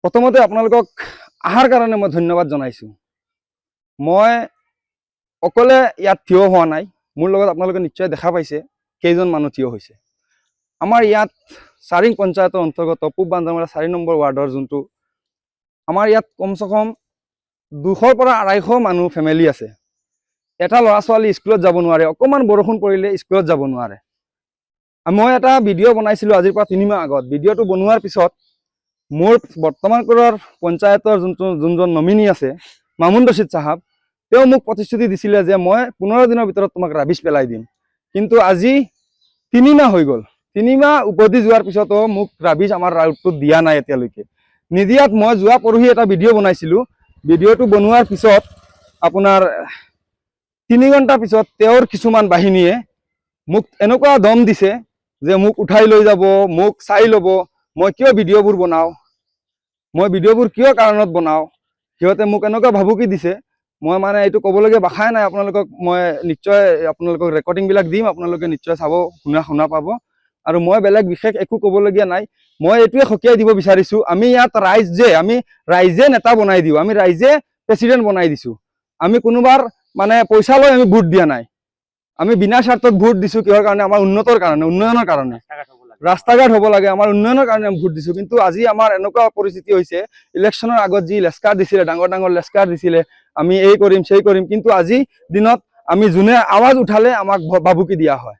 প্ৰথমতে আপোনালোকক আহাৰ কাৰণে মই ধন্যবাদ জনাইছোঁ। মই অকলে ইয়াত থিয় হোৱা নাই, মোৰ লগত আপোনালোকে নিশ্চয় দেখা পাইছে কেইজন মানুহ থিয় হৈছে। আমাৰ ইয়াত চাৰিং পঞ্চায়তৰ অন্তৰ্গত পূব বান্দৰমাৰা 4 নম্বৰ ৱাৰ্ডৰ যোনটো আমাৰ ইয়াত কমচে কম 200 পৰা 250 মানুহ ফেমিলি আছে। এটা ল'ৰা ছোৱালী স্কুলত যাব নোৱাৰে, অকণমান বৰষুণ পৰিলে স্কুলত যাব নোৱাৰে। মই এটা ভিডিঅ' বনাইছিলোঁ আজিৰ পৰা 3 মাহ আগত। ভিডিঅ'টো বনোৱাৰ পিছত মোৰ বৰ্তমান কৰাৰ পঞ্চায়তৰ যোনজন নমিনী আছে মামুন ৰচিদ চাহাব, তেওঁ মোক প্ৰতিশ্ৰুতি দিছিলে যে মই 15 দিনৰ ভিতৰত তোমাক ৰাবিছ পেলাই দিম। কিন্তু আজি 3 মাহ হৈ গ'ল। 3 মাহ উভতি যোৱাৰ পিছতো মোক ৰাবিছ আমাৰ ৰাউটটোত দিয়া নাই এতিয়ালৈকে। নিদিয়াত মই যোৱা পৰহি এটা ভিডিঅ' বনাইছিলোঁ। ভিডিঅ'টো বনোৱাৰ পিছত আপোনাৰ 3 ঘণ্টাৰ পিছত তেওঁৰ কিছুমান বাহিনীয়ে মোক এনেকুৱা দম দিছে যে মোক উঠাই লৈ যাব, মোক চাই ল'ব, মই কিয় ভিডিঅ'বোৰ বনাওঁ, মই ভিডিঅ'বোৰ কিয় কাৰণত বনাওঁ। সিহঁতে মোক এনেকুৱা ভাবুকি দিছে, মই মানে এইটো ক'বলগীয়া ভাষাই নাই। আপোনালোকক মই নিশ্চয় আপোনালোকক ৰেকৰ্ডিংবিলাক দিম, আপোনালোকে নিশ্চয় চাব, শুনা পাব। আৰু মই বেলেগ বিশেষ একো ক'বলগীয়া নাই। মই এইটোৱে সকীয়াই দিব বিচাৰিছোঁ, আমি ইয়াত ৰাইজে নেতা বনাই দিওঁ, আমি ৰাইজে প্ৰেচিডেণ্ট বনাই দিছোঁ। আমি কোনোবাৰ মানে পইচা লৈ আমি ভোট দিয়া নাই। আমি বিনা স্বাৰ্থত ভোট দিছোঁ কিহৰ কাৰণে? আমাৰ উন্নয়নৰ কাৰণে। ৰাস্তা ঘাট হ'ব লাগে, আমাৰ উন্নয়নৰ কাৰণে আমি ভোট দিছোঁ। কিন্তু আজি আমাৰ এনেকুৱা পৰিস্থিতি হৈছে, ইলেকশ্যনৰ আগত যি লেস্কাৰ দিছিলে, ডাঙৰ লেস্কাৰ দিছিলে, আমি এই কৰিম সেই কৰিম, কিন্তু আজি দিনত আমি যোনে আৱাজ উঠালে আমাক ভাবুকি দিয়া হয়।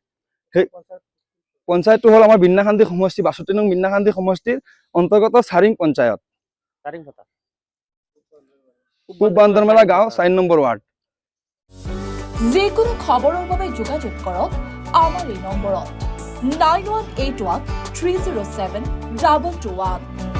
সেই পঞ্চায়তটো হ'ল আমাৰ বিন্নাখান্দি সমষ্টি, 62 নং বিন্নাখান্দি সমষ্টিৰ অন্তৰ্গত চাৰিং পঞ্চায়ত, পূব বান্দৰমাৰা গাঁও 4 নম্বৰ ৱাৰ্ড। যিকোনো খবৰৰ বাবে যোগাযোগ কৰক আমাৰ এই নম্বৰত 9181 307 221।